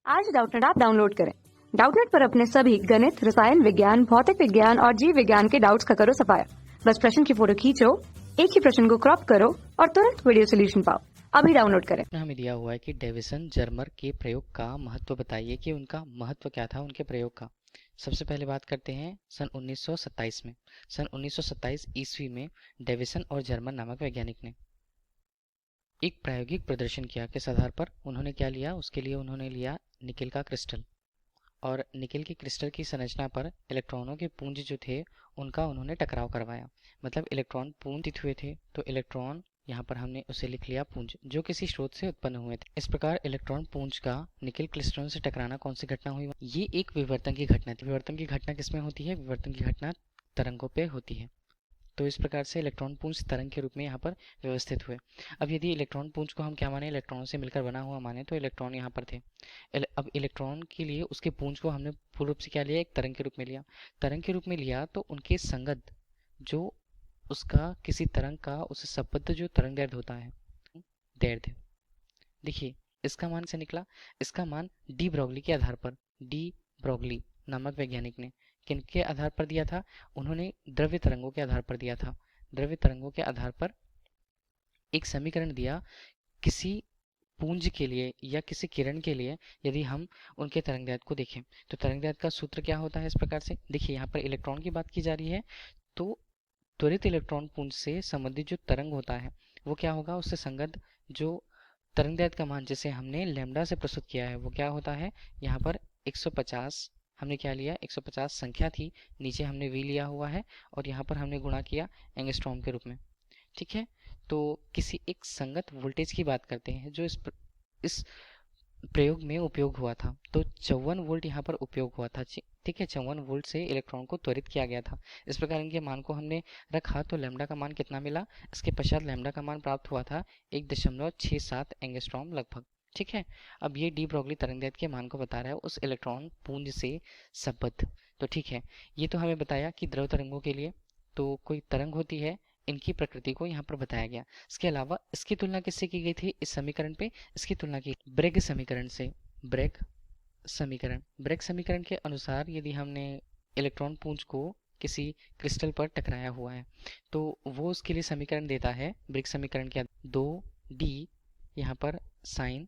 आज Doubtnut app download करें। Doubtnut पर अपने सभी गणित, रसायन विज्ञान, भौतिक विज्ञान और जीव विज्ञान के डाउट्स का करो सफाया। बस प्रश्न की फोटो खींचो, एक ही प्रश्न को क्रॉप करो और तुरंत वीडियो सोल्यूशन पाओ। अभी डाउनलोड करें। हमें दिया हुआ है कि डेविसन जर्मर के प्रयोग का महत्व बताइए कि उनका महत्व क्या था उनके प्रयोग का। सबसे पहले बात करते हैं सन 1927 में। सन 1927 ईस्वी में डेविसन और जर्मर नामक वैज्ञानिक ने एक प्रायोगिक प्रदर्शन किया। किस आधार पर उन्होंने क्या लिया? उसके लिए उन्होंने लिया निकेल का क्रिस्टल, और निकेल के क्रिस्टल की संरचना पर इलेक्ट्रॉनों के पुंज जो थे उनका उन्होंने टकराव करवाया। मतलब इलेक्ट्रॉन पुंजित हुए थे तो इलेक्ट्रॉन यहाँ पर हमने उसे लिख लिया पुंज, जो किसी स्रोत से उत्पन्न हुए थे। इस प्रकार इलेक्ट्रॉन पुंज का निकेल क्रिस्टल से टकराना कौन सी घटना हुई? ये एक विवर्तन की घटना थी। विवर्तन की घटना किसमें होती है? विवर्तन की घटना तरंगों पे होती है। तो इस प्रकार से इलेक्ट्रॉन पुंज तरंग के रूप में यहाँ पर व्यवस्थित हुए। अब यदि इलेक्ट्रॉन पुंज को हम क्या माने? इलेक्ट्रॉन से मिलकर बना हुआ माने, तो इलेक्ट्रॉन यहाँ पर थे। अब इलेक्ट्रॉन के लिए उसके पुंज को हमने पूर्ण रूप से क्या लिया? एक तरंग के रूप में लिया। तरंग के रूप में लिया तो उनके संगत जो उसका किसी तरंग का उससे संबद्ध जो तरंग दैर्ध्य होता है, दैर्ध्य, देखिए इसका मान से निकला। इसका मान डी ब्रोगली के आधार पर, डी ब्रोगली नामक वैज्ञानिक ने किनके आधार पर दिया था? उन्होंने द्रव्य तरंगों के आधार पर दिया था। द्रव्य तरंगों के आधार पर एक समीकरण दिया किसी पुंज के लिए या किसी किरण के लिए। यदि हम उनके तरंगदैर्ध्य को देखें तो तरंगदैर्ध्य का सूत्र क्या होता है? इस प्रकार से देखिए, यहाँ पर इलेक्ट्रॉन की बात की जा रही है तो त्वरित इलेक्ट्रॉन पुंज से संबंधित जो तरंग होता है वो क्या होगा? उससे संगत जो तरंगदैर्ध्य का मान जिसे हमने लैम्डा से प्रस्तुत किया है वो क्या होता है? यहाँ पर 150 हमने क्या लिया? 150 संख्या थी, नीचे हमने v लिया हुआ है और यहाँ पर हमने गुणा किया एंगस्ट्रॉम के रूप में। ठीक है, तो किसी एक संगत वोल्टेज की बात करते हैं जो इस प्रयोग में उपयोग हुआ था। तो 54 वोल्ट यहाँ पर उपयोग हुआ था। ठीक है, 54 वोल्ट से इलेक्ट्रॉन को त्वरित किया गया था। इस प्रकार इनके मान को हमने रखा तो लैम्डा का मान कितना मिला? इसके पश्चात लैम्डा का मान प्राप्त हुआ था 1.67 एंगस्ट्रॉम लगभग। ठीक है, अब ये डी ब्रोगली तरंगदैर्ध्य के मान को बता रहा है उस इलेक्ट्रॉन पुंज से संबद्ध। तो ठीक है, ये तो हमें बताया कि द्रव तरंगों के लिए तो कोई तरंग होती है, इनकी प्रकृति को यहाँ पर बताया गया। इसके अलावा इसकी तुलना किससे की गई थी? इस समीकरण पे इसकी तुलना की ब्रेग समीकरण से। ब्रेग समीकरण के अनुसार यदि हमने इलेक्ट्रॉन पुंज को किसी क्रिस्टल पर टकराया हुआ है तो वो उसके लिए समीकरण देता है। ब्रेग समीकरण के 2d यहाँ पर साइन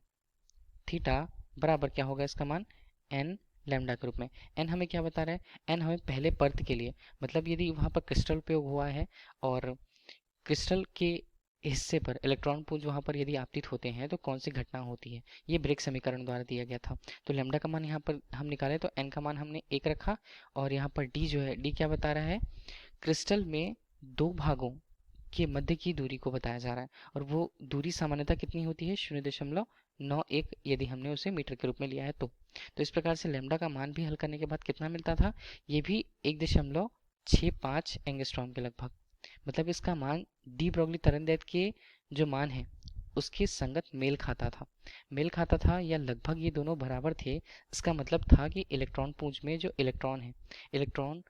थीटा बराबर क्या होगा? इसका मान n लैम्डा के रूप में। n हमें क्या बता रहा है? n हमें पहले पर्त के लिए, मतलब यदि वहाँ पर क्रिस्टल उपयोग हुआ है और क्रिस्टल के हिस्से पर इलेक्ट्रॉन पुंज वहाँ पर यदि आपतित होते हैं तो कौन सी घटना होती है, ये ब्रेग समीकरण द्वारा दिया गया था। तो लैम्डा का मान यहाँ पर हम निकाले तो n का मान हमने 1 रखा और यहाँ पर d जो है, d क्या बता रहा है? क्रिस्टल में दो भागों के मध्य की दूरी को बताया जा रहा है और वो दूरी सामान्यतः कितनी होती है? 0.91 यदि हमने उसे मीटर के रूप में लिया है तो इस प्रकार से लैम्डा का मान भी हल करने के बाद कितना मिलता था? ये भी 1.65 एंगस्ट्रॉम के लगभग। मतलब इसका मान डी ब्रोगली तरंगदैर्ध्य के जो मान है उसके संगत मेल खाता था या लगभग ये दोनों बराबर थे। इसका मतलब था कि इलेक्ट्रॉन पुंज में जो इलेक्ट्रॉन है, इलेक्ट्रॉन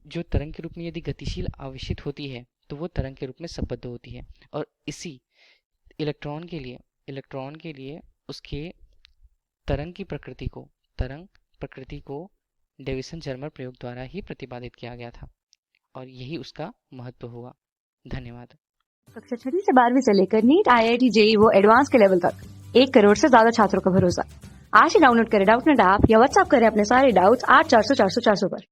जो तरंग के रूप में यदि गतिशील आवेशित होती है तो वो तरंग के रूप में संबद्ध होती है। और इसी इलेक्ट्रॉन के लिए उसके तरंग प्रकृति को डेविसन जर्मर प्रयोग द्वारा ही प्रतिपादित किया गया था और यही उसका महत्व हुआ। धन्यवाद। कक्षा 6 से 12वीं से लेकर नीट, IIT, JEE वो एडवांस के लेवल तक 1 करोड़ से ज्यादा छात्रों का भरोसा। आज ही डाउनलोड करें डाउटनेट ऐप या व्हाट्सएप करें अपने सारे डाउट्स 8400 400 400 पर।